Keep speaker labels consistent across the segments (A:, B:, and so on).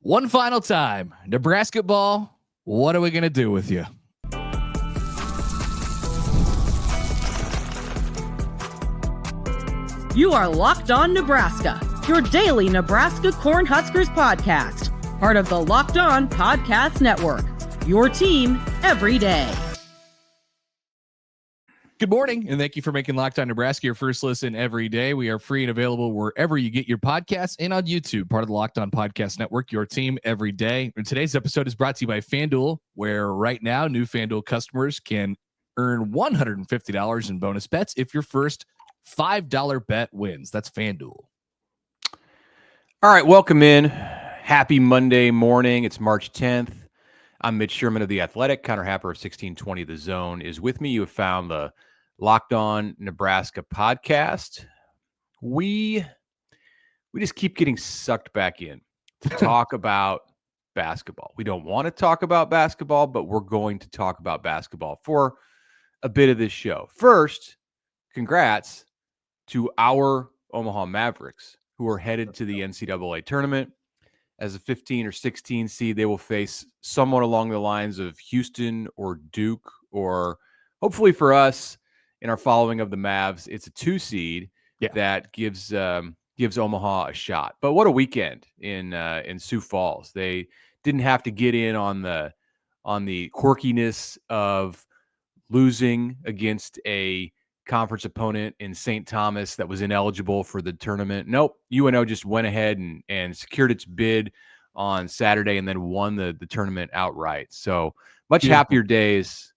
A: One final time, Nebraska ball. What are we going to do with you?
B: You are Locked On Nebraska, your daily Nebraska Cornhuskers podcast, part of the Locked On Podcast Network, your team every day.
A: Good morning, and thank you for making Locked On Nebraska your first listen every day. We are free and available wherever you get your podcasts and on YouTube, part of the Locked On Podcast Network, your team every day. And today's episode is brought to you by FanDuel, where right now new FanDuel customers can earn $150 in bonus bets if your first $5 bet wins. That's FanDuel.
C: All right, welcome in. Happy Monday morning. It's March 10th. I'm Mitch Sherman of The Athletic. Connor Happer of 1620 The Zone is with me. You have found the Locked On Nebraska podcast. We just keep getting sucked back in to talk about basketball. We don't want to talk about basketball, but we're going to talk about basketball for a bit of this show. First, congrats to our Omaha Mavericks, who are headed to the NCAA tournament. As a 15 or 16 seed, they will face someone along the lines of Houston or Duke, or hopefully for us in our following of the Mavs, it's a 2 seed that gives Omaha a shot. But what a weekend in Sioux Falls. They didn't have to get in on the quirkiness of losing against a conference opponent in St. Thomas that was ineligible for the tournament. Nope. UNO just went ahead and secured its bid on Saturday and then won the tournament outright. So much happier days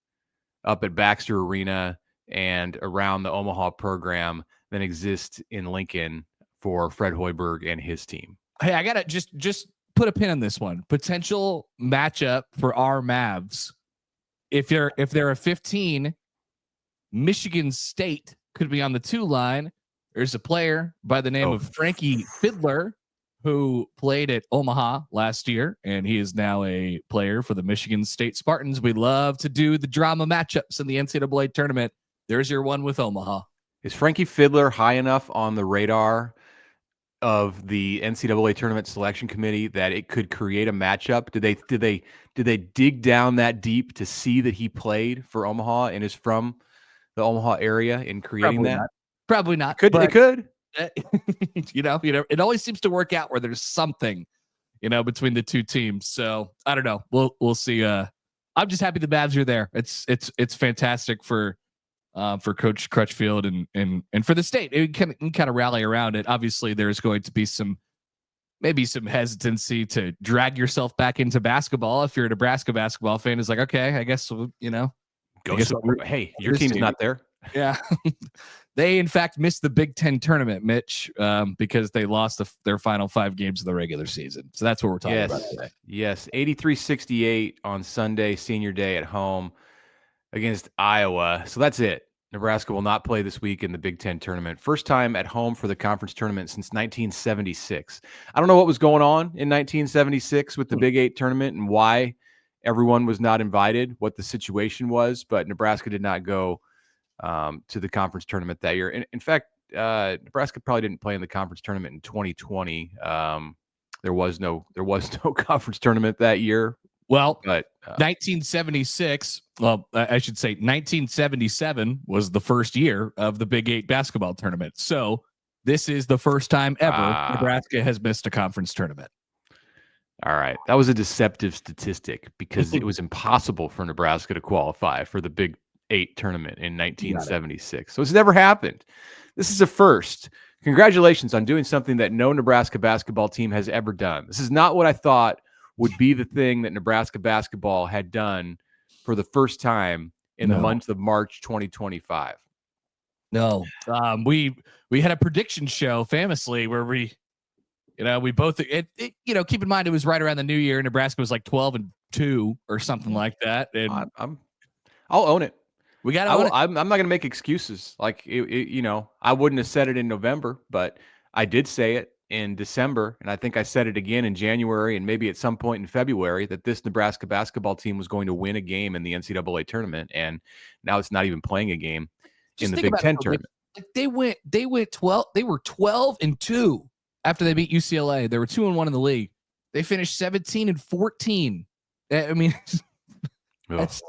C: up at Baxter Arena and around the Omaha program than exist in Lincoln for Fred Hoiberg and his team.
A: Hey, I gotta just put a pin on this one. Potential matchup for our Mavs. If they're a 15, Michigan State could be on the 2 line. There's a player by the name of Frankie Fiddler who played at Omaha last year, and he is now a player for the Michigan State Spartans. We love to do the drama matchups in the NCAA tournament. There's your one with Omaha.
C: Is Frankie Fiddler high enough on the radar of the NCAA tournament selection committee that it could create a matchup? Did they dig down that deep to see that he played for Omaha and is from the Omaha area in creating
A: Probably not.
C: It could.
A: It always seems to work out where there's something, between the two teams. So I don't know. We'll see. I'm just happy the Mavs are there. It's fantastic for Coach Crutchfield and for the state. It can kind of rally around it. Obviously, there's going to be maybe some hesitancy to drag yourself back into basketball. If you're a Nebraska basketball fan, it's like, okay, I guess hey, your team's not there. Yeah. They, in fact, missed the Big Ten tournament, Mitch, because they lost their final 5 games of the regular season. So that's what we're talking about today.
C: Yes, 83-68 on Sunday, senior day at home against Iowa. So that's it. Nebraska will not play this week in the Big Ten tournament. First time at home for the conference tournament since 1976. I don't know what was going on in 1976 with the Big 8 tournament and why everyone was not invited, what the situation was, but Nebraska did not go to the conference tournament that year. In fact, Nebraska probably didn't play in the conference tournament in 2020. There was no conference tournament that year.
A: Well, but 1976, I should say 1977 was the first year of the Big 8 basketball tournament. So this is the first time ever Nebraska has missed a conference tournament.
C: All right. That was a deceptive statistic because it was impossible for Nebraska to qualify for the Big 8 tournament in 1976. So it's never happened. This is a first. Congratulations on doing something that no Nebraska basketball team has ever done. This is not what I thought would be the thing that Nebraska basketball had done for the first time in the month of March 2025.
A: No. We had a prediction show famously where we both keep in mind it was right around the new year. Nebraska was like 12-2 or something like that. And
C: I'll own it.
A: We got to own it.
C: I'm not going to make excuses. Like I wouldn't have said it in November, but I did say it in December, and I think I said it again in January and maybe at some point in February that this Nebraska basketball team was going to win a game in the NCAA tournament, and now it's not even playing a game in the Big Ten tournament.
A: Like they went 12. They were 12-2 after they beat UCLA. They were 2-1 in the league. They finished 17-14. I mean, that's,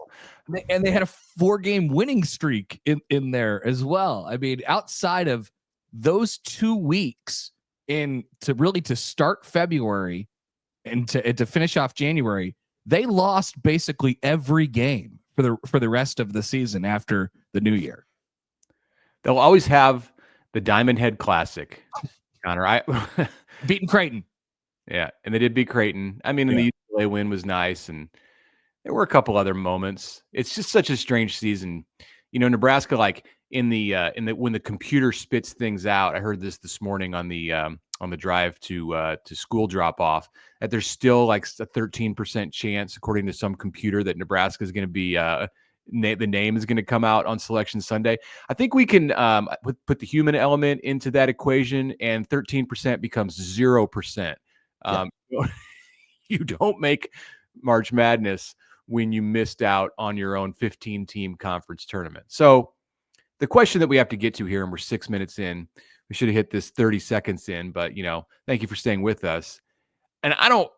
A: and they had a 4-game winning streak in there as well. I mean, outside of those 2 weeks to start February and to finish off January, they lost basically every game for the rest of the season after the new year.
C: They'll always have the Diamond Head Classic, Connor.
A: Beating Creighton.
C: Yeah, and they did beat Creighton. I mean, and the UCLA win was nice, and there were a couple other moments. It's just such a strange season. Nebraska, like in the when the computer spits things out. I heard this morning on the drive to school drop off, that there's still like a 13% chance, according to some computer, that Nebraska is going to be the name is going to come out on Selection Sunday. I think we can put the human element into that equation, and 13% becomes 0%. You don't make March Madness when you missed out on your own 15-team conference tournament. So the question that we have to get to here, and we're 6 minutes in, we should have hit this 30 seconds in, but thank you for staying with us. And I don't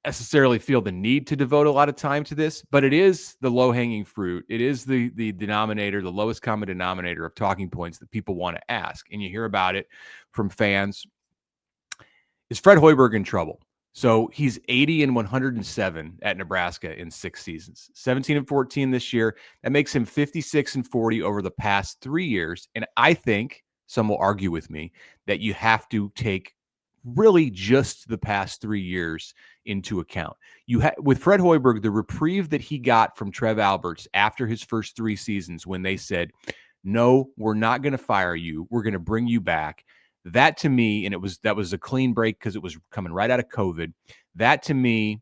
C: necessarily feel the need to devote a lot of time to this, but it is the low-hanging fruit. It is the denominator, the lowest common denominator of talking points that people want to ask. And you hear about it from fans. Is Fred Hoiberg in trouble? So he's 80-107 at Nebraska in 6 seasons, 17-14 this year. That makes him 56-40 over the past 3 years. And I think some will argue with me that you have to take really just the past 3 years into account. With Fred Hoiberg, the reprieve that he got from Trev Alberts after his first 3 seasons, when they said, no, we're not going to fire you, we're going to bring you back. That to me, and that was a clean break because it was coming right out of COVID. That to me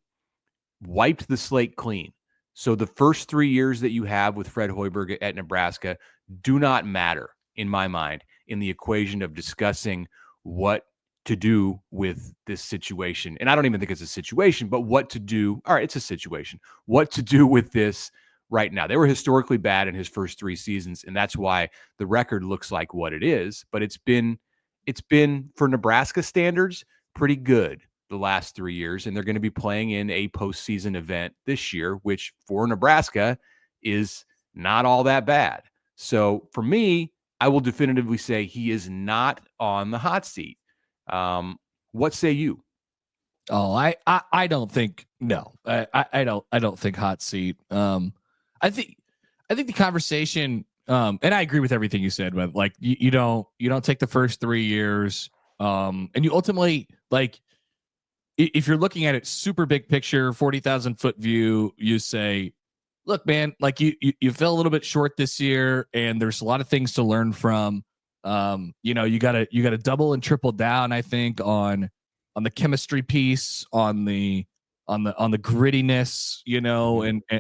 C: wiped the slate clean. So the first 3 years that you have with Fred Hoiberg at Nebraska do not matter in my mind in the equation of discussing what to do with this situation. And I don't even think it's a situation, but what to do. All right, it's a situation. What to do with this right now. They were historically bad in his first 3 seasons, and that's why the record looks like what it is. But it's been, for Nebraska standards, pretty good the last 3 years, and they're going to be playing in a postseason event this year, which for Nebraska is not all that bad. So for me, I will definitively say he is not on the hot seat. What say you?
A: Oh, I don't think, no, I don't think hot seat. I think the conversation, and I agree with everything you said, but like you don't take the first 3 years, and you ultimately, like, if you're looking at it super big picture, 40,000 foot view, you say, look, man, like you fell a little bit short this year, and there's a lot of things to learn from. You gotta double and triple down, I think, on the chemistry piece, on the grittiness,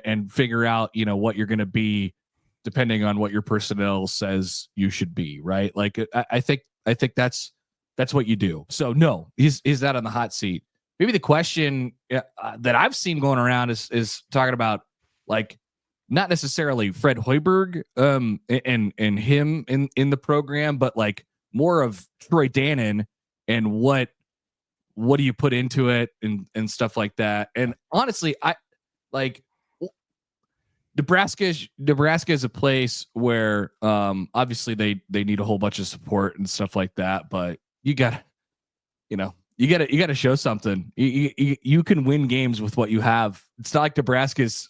A: and figure out, what you're going to be depending on what your personnel says you should be, right? Like, I think that's what you do. So no, he's not on the hot seat. Maybe the question that I've seen going around is talking about, like, not necessarily Fred Hoiberg and him in the program, but like more of Troy Dannon and what do you put into it and stuff like that. And honestly, I like Nebraska is a place where obviously they need a whole bunch of support and stuff like that, but you gotta show something. You can win games with what you have. It's not like Nebraska's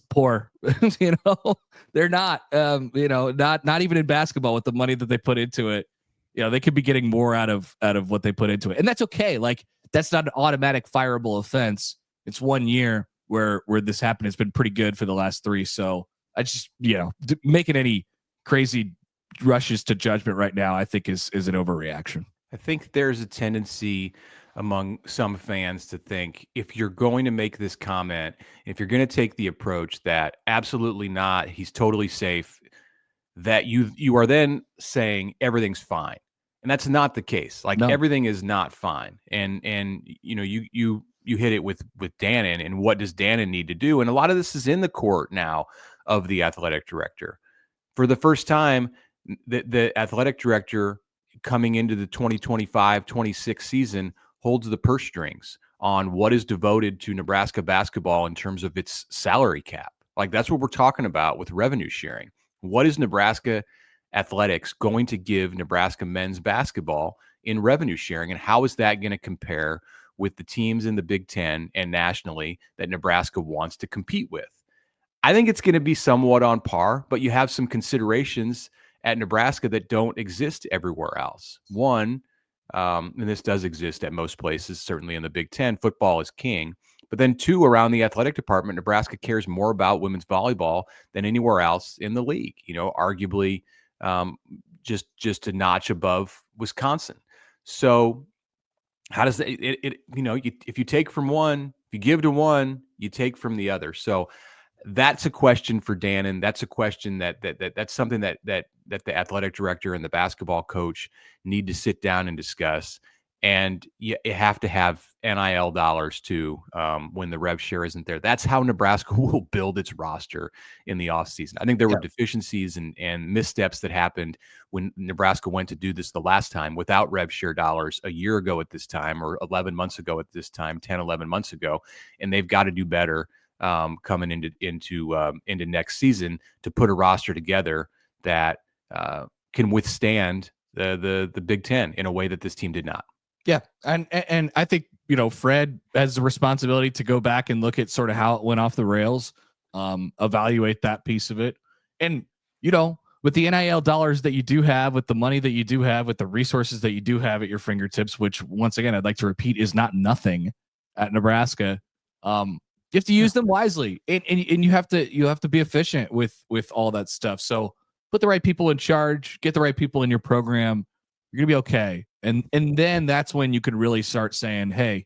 A: poor. They're not, not even in basketball with the money that they put into it. They could be getting more out of what they put into it. And that's okay. Like, that's not an automatic fireable offense. It's 1 year where this happened. It's been pretty good for the last 3. So I just, making any crazy rushes to judgment right now, I think is an overreaction.
C: I think there's a tendency among some fans to think, if you're going to make this comment, if you're going to take the approach that absolutely not, he's totally safe, that you are then saying everything's fine. And that's not the case. Like, no. Everything is not fine. And you hit it with Dannon, and what does Dannon need to do? And a lot of this is in the court now of the athletic director. For the first time, the athletic director coming into the 2025-26 season holds the purse strings on what is devoted to Nebraska basketball in terms of its salary cap. Like, that's what we're talking about with revenue sharing. What is Nebraska athletics going to give Nebraska men's basketball in revenue sharing, and how is that going to compare with the teams in the Big Ten and nationally that Nebraska wants to compete with? I think it's going to be somewhat on par, but you have some considerations at Nebraska that don't exist everywhere else. One, and this does exist at most places, certainly in the Big Ten, football is king. But then two, around the athletic department, Nebraska cares more about women's volleyball than anywhere else in the league. Arguably just a notch above Wisconsin. So how does if you take from one, if you give to one, you take from the other. So that's a question for Dannon. That's a question that's something that the athletic director and the basketball coach need to sit down and discuss. And you have to have NIL dollars too when the rev share isn't there. That's how Nebraska will build its roster in the offseason. I think there were deficiencies and missteps that happened when Nebraska went to do this the last time without rev share dollars a year ago at this time, or 11 months ago at this time, 10, 11 months ago. And they've got to do better coming into next season to put a roster together that can withstand the Big Ten in a way that this team did not.
A: Yeah, and I think Fred has the responsibility to go back and look at sort of how it went off the rails, evaluate that piece of it, and with the NIL dollars that you do have, with the money that you do have, with the resources that you do have at your fingertips, which once again I'd like to repeat is not nothing at Nebraska. You have to use them wisely, and you have to be efficient with all that stuff. So put the right people in charge, get the right people in your program. You're gonna be okay. And then that's when you could really start saying, hey,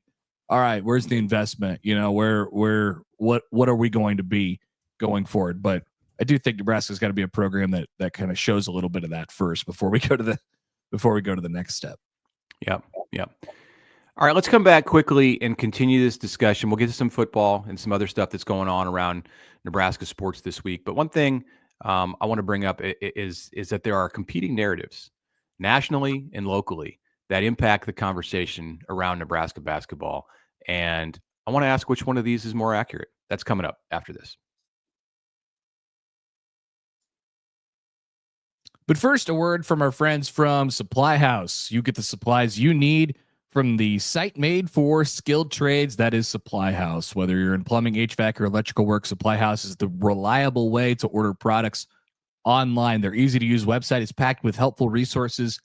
A: all right, where's the investment? What are we going to be going forward? But I do think Nebraska's got to be a program that kind of shows a little bit of that first before we go to the next step.
C: Yeah. All right, let's come back quickly and continue this discussion. We'll get to some football and some other stuff that's going on around Nebraska sports this week. But one thing I want to bring up is that there are competing narratives nationally and locally that impact the conversation around Nebraska basketball. And I want to ask which one of these is more accurate. That's coming up after this.
A: But first, a word from our friends from Supply House. You get the supplies you need from the site made for skilled trades, that is Supply House. Whether you're in plumbing, HVAC, or electrical work, Supply House is the reliable way to order products online. Their easy-to-use website is packed with helpful resources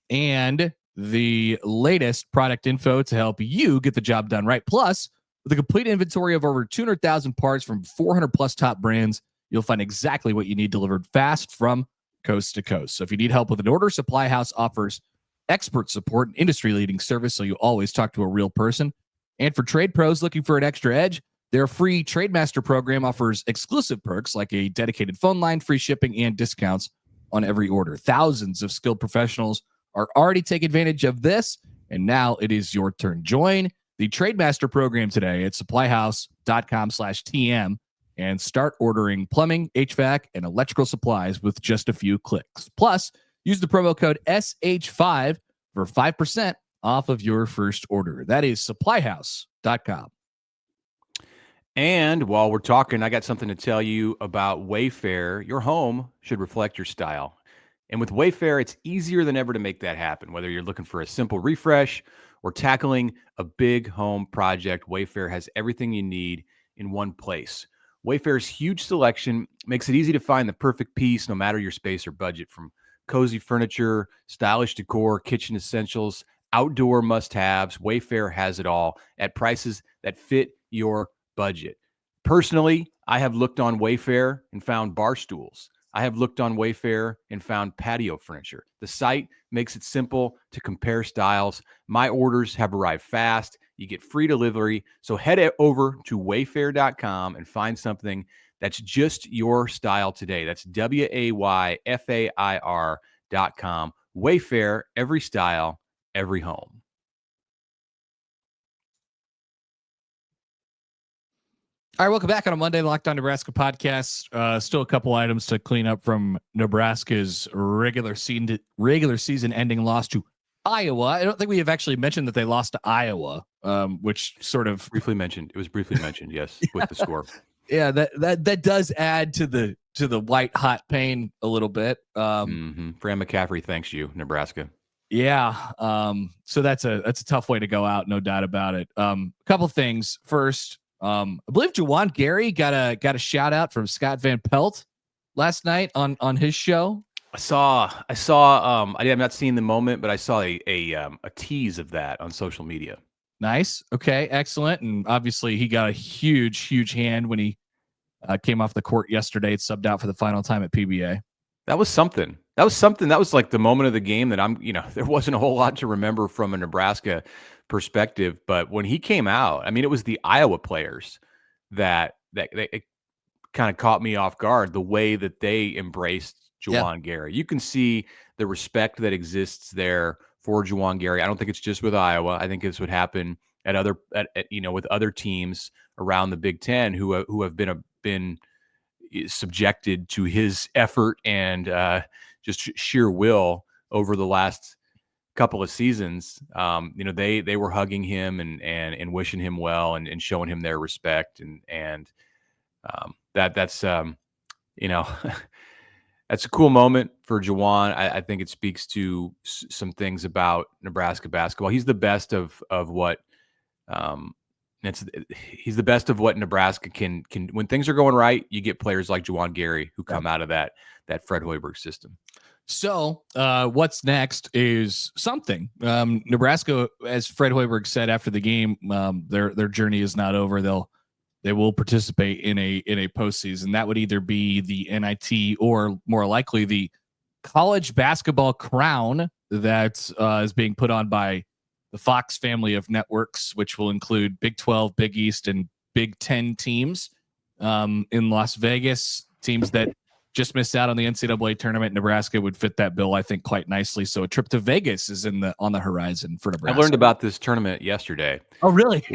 A: and the latest product info to help you get the job done right. Plus, with a complete inventory of over 200,000 parts from 400-plus top brands, you'll find exactly what you need delivered fast from coast to coast. So if you need help with an order, Supply House offers expert support and industry-leading service, so you always talk to a real person. And for trade pros looking for an extra edge, their free TradeMaster program offers exclusive perks like a dedicated phone line, free shipping, and discounts on every order. Thousands of skilled professionals are already taking advantage of this, and now it is your turn. Join the TradeMaster program today at supplyhouse.com/TM and start ordering plumbing, HVAC, and electrical supplies with just a few clicks. Plus, use the promo code SH5 for 5% off of your first order. That is supplyhouse.com.
C: And while we're talking, I got something to tell you about Wayfair. Your home should reflect your style. And with Wayfair, it's easier than ever to make that happen. Whether you're looking for a simple refresh or tackling a big home project, Wayfair has everything you need in one place. Wayfair's huge selection makes it easy to find the perfect piece no matter your space or budget. From cozy furniture, stylish decor, kitchen essentials, outdoor must-haves, Wayfair has it all at prices that fit your budget. Personally, I have looked on Wayfair and found bar stools. I have looked on Wayfair and found patio furniture. The site makes it simple to compare styles. My orders have arrived fast. You get free delivery. So head over to wayfair.com and find something that's just your style today. That's WAYFAIR.com. Wayfair, every style, every home.
A: All right, welcome back on a Monday Locked On Nebraska podcast. Still a couple items to clean up from Nebraska's regular season ending loss to Iowa. I don't think we have actually mentioned that they lost to Iowa, which sort of
C: briefly mentioned. It was briefly mentioned, yes, with the score.
A: Yeah, that does add to the white hot pain a little bit.
C: Fran McCaffrey thanks you, Nebraska.
A: Yeah. So that's a tough way to go out, no doubt about it. A couple things. First, I believe Juwan Gary got a shout out from Scott Van Pelt last night on his show.
C: I saw. I'm not seeing the moment, but I saw a tease of that on social media.
A: Nice. Okay. Excellent. And obviously, he got a huge hand when he came off the court yesterday. It's subbed out for the final time at PBA.
C: That was something. That was like the moment of the game that there wasn't a whole lot to remember from a Nebraska perspective. But when he came out, I mean, it was the Iowa players that it kind of caught me off guard, the way that they embraced Juwan Gary. You can see the respect that exists there for Juwan Gary. I don't think it's just with Iowa. I think this would happen at with other teams around the Big Ten who have been subjected to his effort and just sheer will over the last couple of seasons. They were hugging him and wishing him well and showing him their respect and that's that's a cool moment for Juwan. I think it speaks to some things about Nebraska basketball. He's the best of what he's the best of what Nebraska can when things are going right. You get players like Juwan Gary who come out of that Fred Hoiberg system.
A: So what's next is something. Nebraska, as Fred Hoiberg said after the game, their journey is not over. They will participate in a postseason. That would either be the NIT or more likely the college basketball crown that is being put on by the Fox family of networks, which will include Big 12, Big East, and Big 10 teams in Las Vegas, teams that just missed out on the NCAA tournament. Nebraska would fit that bill, I think, quite nicely. So a trip to Vegas is on the horizon for Nebraska.
C: I learned about this tournament yesterday.
A: Oh, really?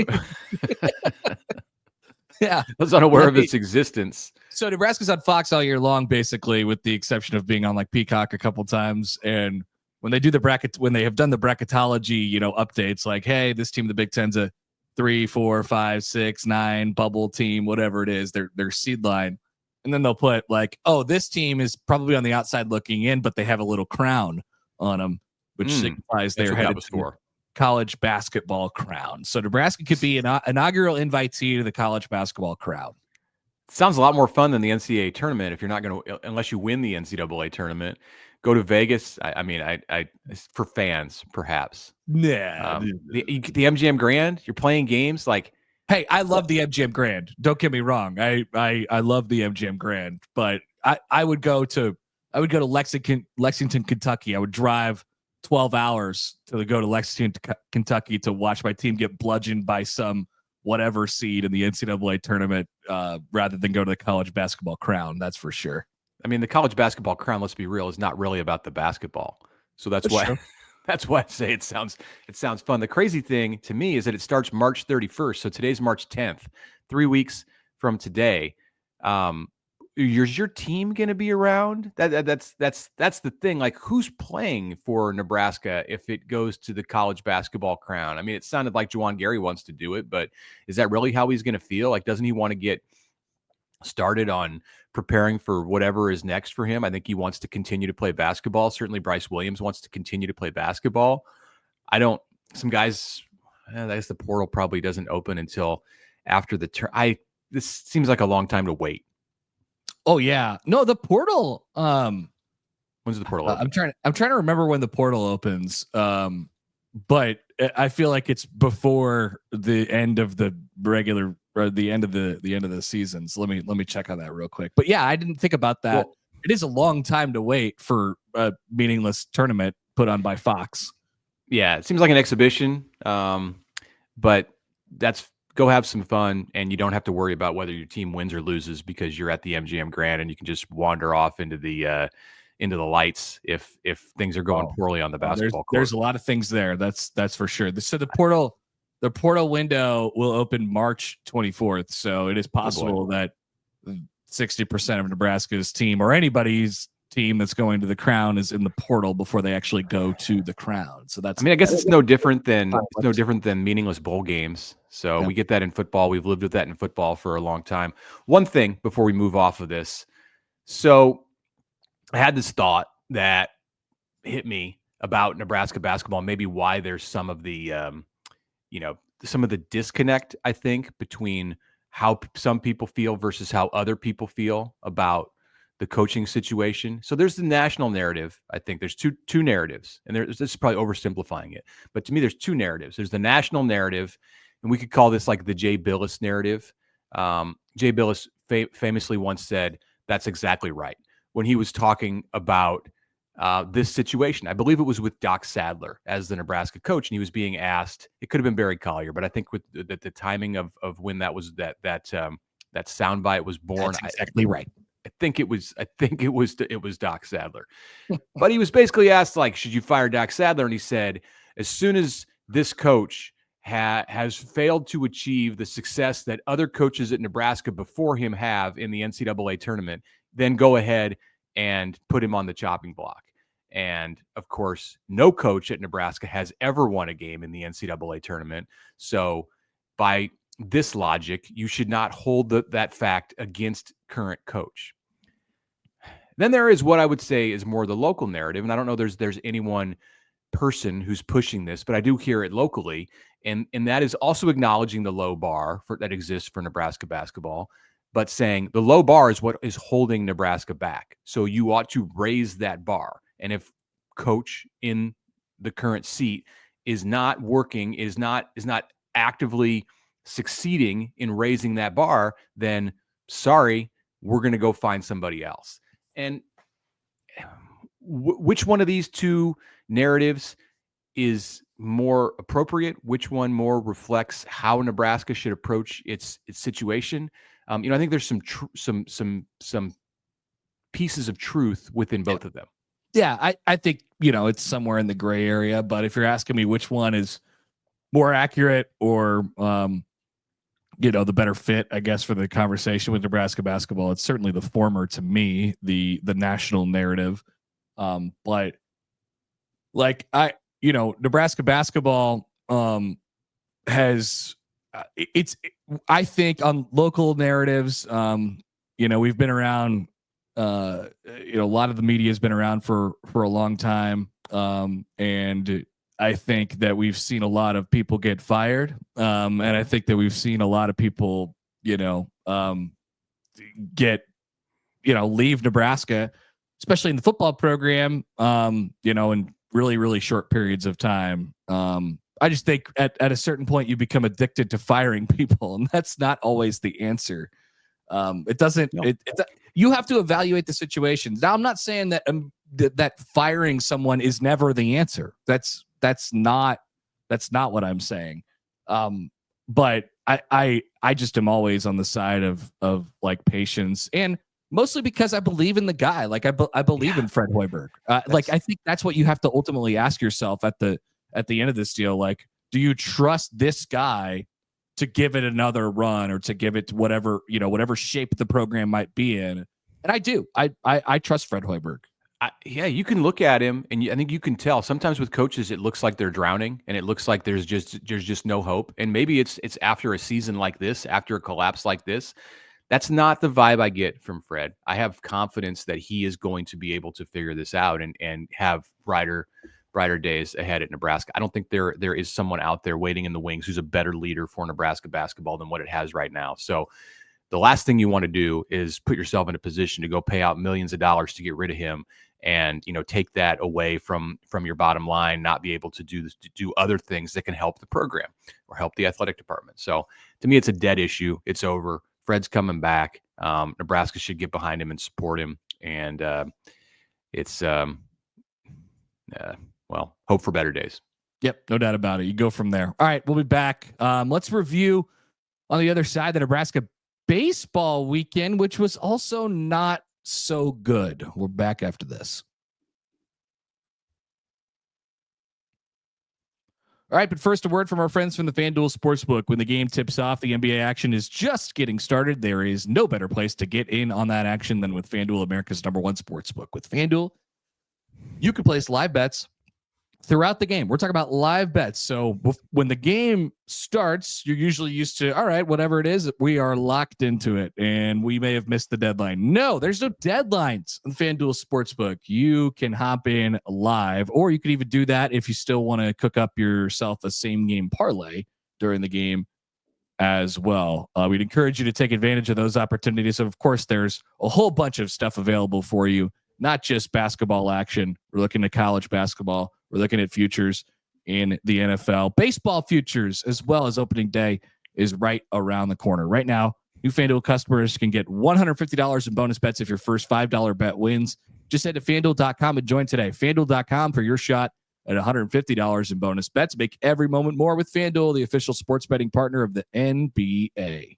A: Yeah.
C: I was unaware of its existence.
A: So Nebraska's on Fox all year long, basically, with the exception of being on like Peacock a couple times. And when they do when they have done the bracketology, updates like, hey, this team, the Big Ten's a 3, 4, 5, 6, 9 bubble team, whatever it is, their seed line. And then they'll put like, oh, this team is probably on the outside looking in, but they have a little crown on them, which signifies they're headed to college basketball crown. So Nebraska could be an inaugural invitee to the college basketball crown.
C: Sounds a lot more fun than the NCAA tournament. If you're not going to, unless you win the NCAA tournament, go to Vegas. I for fans, perhaps.
A: Yeah.
C: The MGM Grand, you're playing games like.
A: Hey, I love the MGM Grand. Don't get me wrong. I love the MGM Grand, but I would go to Lexington, Kentucky. I would drive 12 hours to go to Lexington, Kentucky to watch my team get bludgeoned by some whatever seed in the NCAA tournament rather than go to the college basketball crown. That's for sure.
C: I mean, the college basketball crown, let's be real, is not really about the basketball. So that's why
A: true.
C: That's why I say it sounds fun. The crazy thing to me is that it starts March 31st. So today's March 10th, 3 weeks from today. Is your team going to be around? That's the thing. Like, who's playing for Nebraska if it goes to the college basketball crown? I mean, it sounded like Juwan Gary wants to do it, but is that really how he's going to feel? Like, doesn't he want to get started on preparing for whatever is next for him? I think he wants to continue to play basketball. Certainly Bryce Williams wants to continue to play basketball. Some guys, I guess the portal probably doesn't open until after the this seems like a long time to wait.
A: Oh yeah. No, the portal.
C: When's the portal open?
A: I'm trying to remember when the portal opens. But I feel like it's before the end of the regular or the end of the season. So let me check on that real quick. But yeah, I didn't think about that. Well, it is a long time to wait for a meaningless tournament put on by Fox.
C: Yeah, it seems like an exhibition. But go have some fun, and you don't have to worry about whether your team wins or loses because you're at the MGM Grand and you can just wander off into the lights if things are going poorly on the basketball court. There's
A: a lot of things there. That's for sure. So the portal window will open March 24th. So it is possible that 60% of Nebraska's team or anybody's team that's going to the Crown is in the portal before they actually go to the Crown. So that's,
C: I mean, I guess it's no different than meaningless bowl games. So
A: Yeah.
C: we get that in football. We've lived with that in football for a long time. One thing before we move off of this. So I had this thought that hit me about Nebraska basketball, maybe why there's some of the, some of the disconnect, I think, between how some people feel versus how other people feel about the coaching situation. So there's the national narrative. I think there's two narratives, and this is probably oversimplifying it, but to me, there's two narratives. There's the national narrative, and we could call this like the Jay Billis narrative. Jay Billis famously once said, "That's exactly right," when he was talking about this situation. I believe it was with Doc Sadler as the Nebraska coach, and he was being asked. It could have been Barry Collier, but I think with the timing of when that was that soundbite was born,
A: that's exactly right.
C: I think it was Doc Sadler. But he was basically asked, like, should you fire Doc Sadler? And he said, as soon as this coach has failed to achieve the success that other coaches at Nebraska before him have in the NCAA tournament, then go ahead and put him on the chopping block. And of course, no coach at Nebraska has ever won a game in the NCAA tournament. So by this logic, you should not hold that fact against current coach. Then there is what I would say is more the local narrative. And I don't know there's any one person who's pushing this, but I do hear it locally. And that is also acknowledging the low bar that exists for Nebraska basketball, but saying the low bar is what is holding Nebraska back. So you ought to raise that bar. And if coach in the current seat is not working, is not actively succeeding in raising that bar, then sorry, we're going to go find somebody else. And which one of these two narratives is more appropriate? Which one more reflects how Nebraska should approach its situation? I think there's some pieces of truth within both of them.
A: Yeah, I think, it's somewhere in the gray area, but if you're asking me which one is more accurate or, the better fit, I guess, for the conversation with Nebraska basketball, it's certainly the former to me, the national narrative. But like Nebraska basketball has I think on local narratives, we've been around, a lot of the media has been around for a long time. And I think that we've seen a lot of people get fired. And I think that we've seen a lot of people, leave Nebraska, especially in the football program, in really, really short periods of time. I just think at a certain point you become addicted to firing people, and that's not always the answer. It doesn't. No. You have to evaluate the situation. Now, I'm not saying that that firing someone is never the answer. That's not what I'm saying. But I just am always on the side of like patience, and mostly because I believe in the guy. Like I believe in Fred Hoiberg. Like I think that's what you have to ultimately ask yourself at the end of this deal. Like, do you trust this guy to give it another run or to give it whatever shape the program might be in? And I do. I trust Fred Hoiberg.
C: You can look at him, and I think you can tell. Sometimes with coaches, it looks like they're drowning, and it looks like there's just no hope. And maybe it's after a season like this, after a collapse like this. That's not the vibe I get from Fred. I have confidence that he is going to be able to figure this out and have brighter days ahead at Nebraska. I don't think there is someone out there waiting in the wings who's a better leader for Nebraska basketball than what it has right now. So the last thing you want to do is put yourself in a position to go pay out millions of dollars to get rid of him and, take that away from your bottom line, not be able to do other things that can help the program or help the athletic department. So to me, it's a dead issue. It's over. Fred's coming back. Nebraska should get behind him and support him. And it's hope for better days.
A: Yep, no doubt about it. You go from there. All right, we'll be back. Let's review on the other side the Nebraska baseball weekend, which was also not so good. We're back after this. All right, but first, a word from our friends from the FanDuel Sportsbook. When the game tips off, the NBA action is just getting started. There is no better place to get in on that action than with FanDuel, America's #1 sportsbook. With FanDuel, you can place live bets throughout the game. We're talking about live bets. So when the game starts, you're usually used to, all right, whatever it is, we are locked into it, and we may have missed the deadline. No, there's no deadlines on FanDuel Sportsbook. You can hop in live, or you could even do that if you still want to cook up yourself a same game parlay during the game as well. We'd encourage you to take advantage of those opportunities. Of course, there's a whole bunch of stuff available for you, not just basketball action. We're looking at college basketball. We're looking at futures in the NFL. Baseball futures, as well as opening day, is right around the corner. Right now, new FanDuel customers can get $150 in bonus bets if your first $5 bet wins. Just head to FanDuel.com and join today. FanDuel.com for your shot at $150 in bonus bets. Make every moment more with FanDuel, the official sports betting partner of the NBA.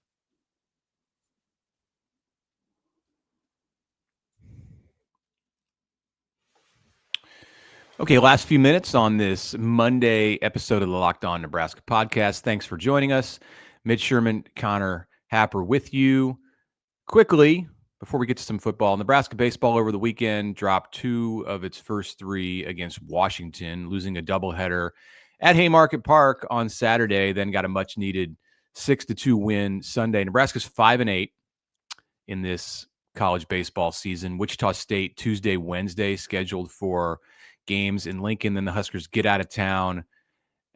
C: Okay, last few minutes on this Monday episode of the Locked On Nebraska podcast. Thanks for joining us. Mitch Sherman, Connor Happer with you. Quickly, before we get to some football, Nebraska baseball over the weekend dropped 2 of its first 3 against Washington, losing a doubleheader at Haymarket Park on Saturday, then got a much-needed 6-2 win Sunday. Nebraska's 5-8 in this college baseball season. Wichita State Tuesday, Wednesday, scheduled for games in Lincoln. Then the Huskers get out of town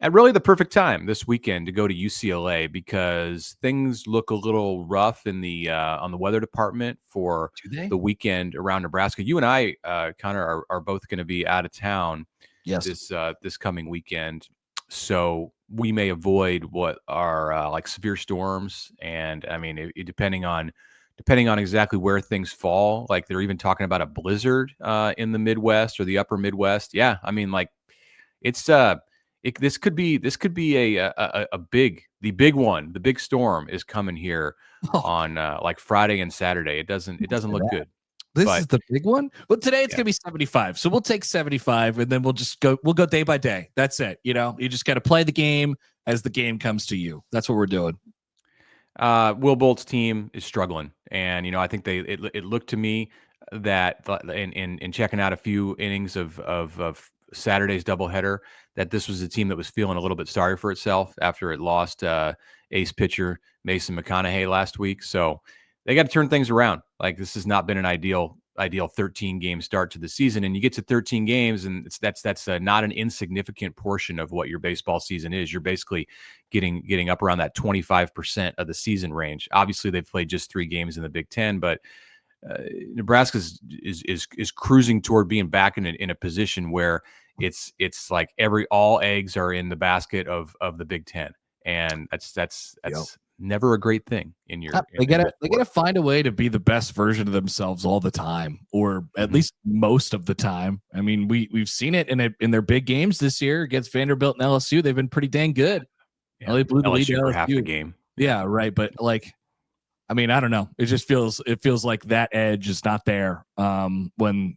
C: at really the perfect time this weekend to go to UCLA, because things look a little rough in the on the weather department for the weekend around Nebraska. You and I, Connor, are both going to be out of town this coming weekend, so we may avoid what are like severe storms. And I mean, depending on exactly where things fall, like they're even talking about a blizzard in the Midwest or the upper Midwest. Yeah, I mean, like it's this could be a big one. The big storm is coming here on like Friday and Saturday. It doesn't look good.
A: This is the big one. Well, today it's gonna be 75, so we'll take 75, and then we'll go day by day. That's it. You know, you just got to play the game as the game comes to you. That's what we're doing.
C: Will Bolt's team is struggling, and I think it looked to me that in checking out a few innings of Saturday's doubleheader, that this was a team that was feeling a little bit sorry for itself after it lost ace pitcher Mason McConaughey last week. So they got to turn things around. Like, this has not been an ideal 13 game start to the season, and you get to 13 games, and that's not an insignificant portion of what your baseball season is. You're basically getting up around that 25% of the season range. Obviously, they've played just 3 games in the Big Ten, but Nebraska is cruising toward being back in a position where it's like all eggs are in the basket of the Big Ten, and that's never a great thing in your.
A: They gotta find a way to be the best version of themselves all the time, or at least most of the time. I mean, we've seen it in their big games this year against Vanderbilt and LSU. They've been pretty dang good.
C: Yeah, they blew the lead for half the game.
A: Yeah, right. But like, I mean, I don't know. It just feels like that edge is not there when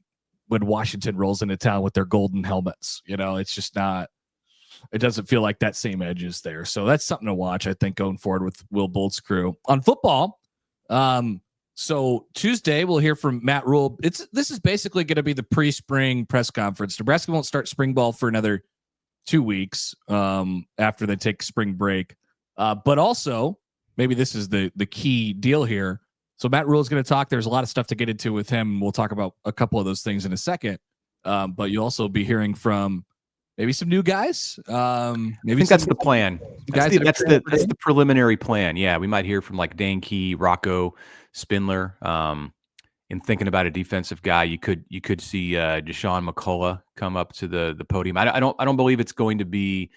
A: Washington rolls into town with their golden helmets. It's just not. It doesn't feel like that same edge is there. So that's something to watch, I think, going forward with Will Bolt's crew. On football, so Tuesday we'll hear from Matt Rhule. This is basically going to be the pre-spring press conference. Nebraska won't start spring ball for another 2 weeks after they take spring break. But also, maybe this is the key deal here. So Matt Rhule is going to talk. There's a lot of stuff to get into with him. We'll talk about a couple of those things in a second. But you'll also be hearing from maybe some new guys. Maybe
C: I think that's the plan. That's the preliminary plan. Yeah, we might hear from like Dane Key, Rocco Spindler. In thinking about a defensive guy, you could see Deshaun McCullough come up to the podium. I don't believe it's going to be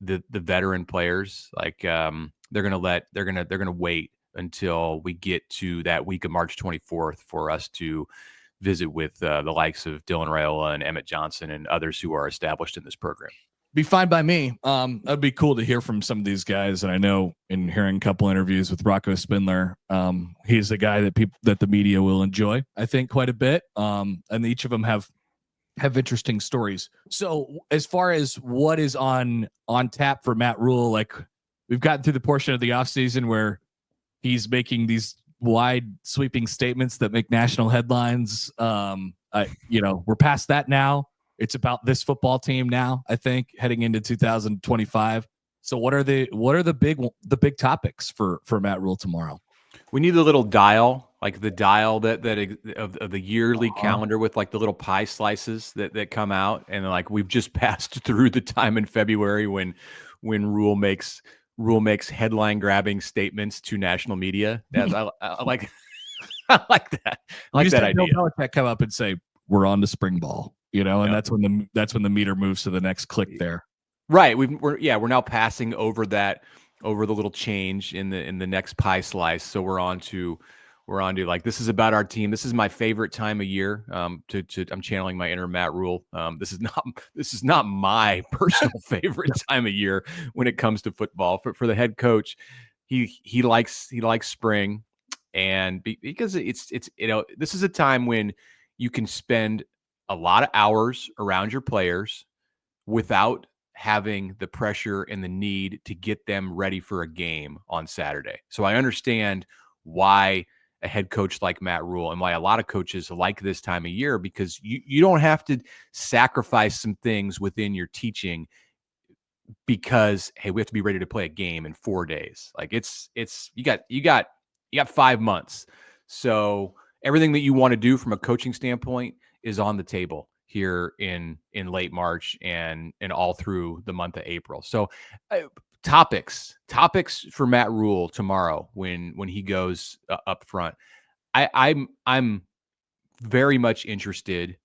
C: the veteran players. Like they're gonna wait until we get to that week of March 24th for us to visit with the likes of Dylan Raiola and Emmett Johnson and others who are established in this program.
A: Be fine by me. That'd be cool to hear from some of these guys. And I know in hearing a couple interviews with Rocco Spindler, he's a guy that the media will enjoy, I think, quite a bit. And each of them have have interesting stories. So as far as what is on tap for Matt Rhule, like we've gotten through the portion of the offseason where he's making these wide sweeping statements that make national headlines. We're past that now. It's about this football team now, I think, heading into 2025. So what are the big topics for Matt Rhule tomorrow?
C: We need the little dial, like the dial that of the yearly calendar with like the little pie slices that come out, and like we've just passed through the time in February when Rhule makes headline grabbing statements to national media. Yeah, I like I like that. I like that idea.
A: Bill Belichick come up and say we're on to spring ball, and that's when the meter moves to the next click there.
C: Right. We're now passing over the little change in the next pie slice. So we're on to like, this is about our team. This is my favorite time of year. I'm channeling my inner Matt Rhule. This is not my personal favorite time of year when it comes to football. For the head coach, he likes spring, and because it's this is a time when you can spend a lot of hours around your players without having the pressure and the need to get them ready for a game on Saturday. So I understand why a head coach like Matt Rhule and why a lot of coaches like this time of year, because you don't have to sacrifice some things within your teaching because, hey, we have to be ready to play a game in 4 days. Like you got 5 months. So everything that you want to do from a coaching standpoint is on the table here in late March and all through the month of April. So topics for Matt Rhule tomorrow when he goes up front. I'm very much interested,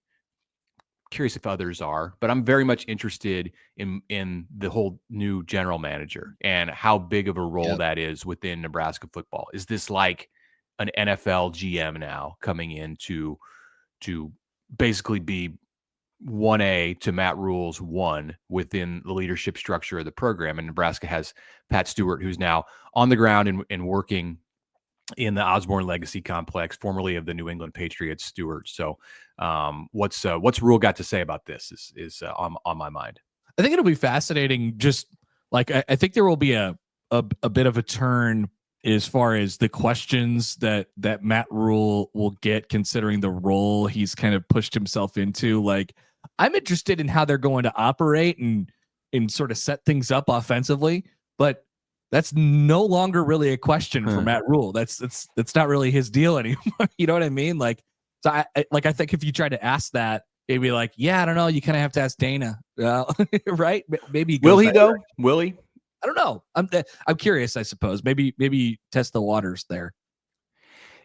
C: curious if others are, but I'm very much interested in the whole new general manager and how big of a role that is within Nebraska football. Is this like an NFL GM now coming in to basically be 1A to Matt Rhule's 1 within the leadership structure of the program? And Nebraska has Pat Stewart, who's now on the ground and working in the Osborne Legacy Complex, formerly of the New England Patriots. Stewart. So what's Rhule got to say about this is on my mind.
A: I think it'll be fascinating. Just like, I think there will be a bit of a turn as far as the questions that Matt Rhule will get, considering the role he's kind of pushed himself into. Like, I'm interested in how they're going to operate and sort of set things up offensively, but that's no longer really a question for Matt Rhule. That's not really his deal anymore. You know what I mean? Like, so I think if you try to ask that, it'd be like, yeah, I don't know. You kind of have to ask Dana, right? Maybe
C: will he though? Will he?
A: I don't know. I'm curious, I suppose. Maybe test the waters there.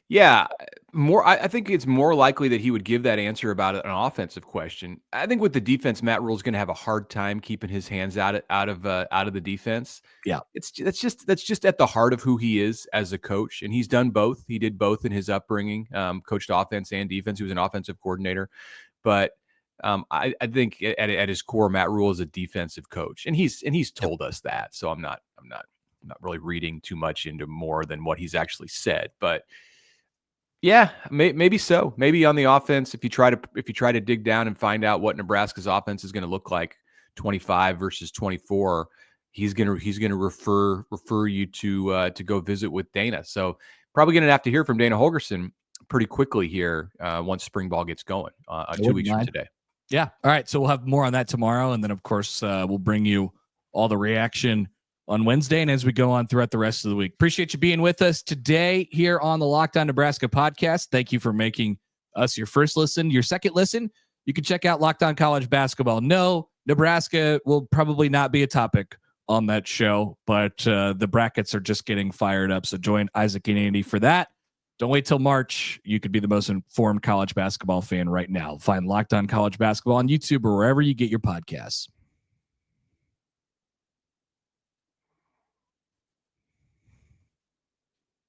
C: Yeah, I think it's more likely that he would give that answer about an offensive question. I think with the defense, Matt Rhule's going to have a hard time keeping his hands out of the defense.
A: Yeah,
C: that's just at the heart of who he is as a coach, and he's done both. He did both in his upbringing, coached offense and defense. He was an offensive coordinator, but I think at his core, Matt Rhule is a defensive coach, and he's told us that. So I'm not really reading too much into more than what he's actually said, but. Yeah, maybe so. Maybe on the offense, if you try to dig down and find out what Nebraska's offense is going to look like 25 versus 24, he's gonna refer you to go visit with Dana. So probably going to have to hear from Dana Holgorsen pretty quickly here once spring ball gets going 2 weeks from today.
A: Yeah. All right. So we'll have more on that tomorrow, and then of course we'll bring you all the reaction on Wednesday and as we go on throughout the rest of the week. Appreciate you being with us today here on the Locked On Nebraska podcast. Thank you for making us your first listen. Your second listen, you can check out Locked On College Basketball. No, Nebraska will probably not be a topic on that show, but the brackets are just getting fired up. So join Isaac and Andy for that. Don't wait till March. You could be the most informed college basketball fan right now. Find Locked On College Basketball on YouTube or wherever you get your podcasts.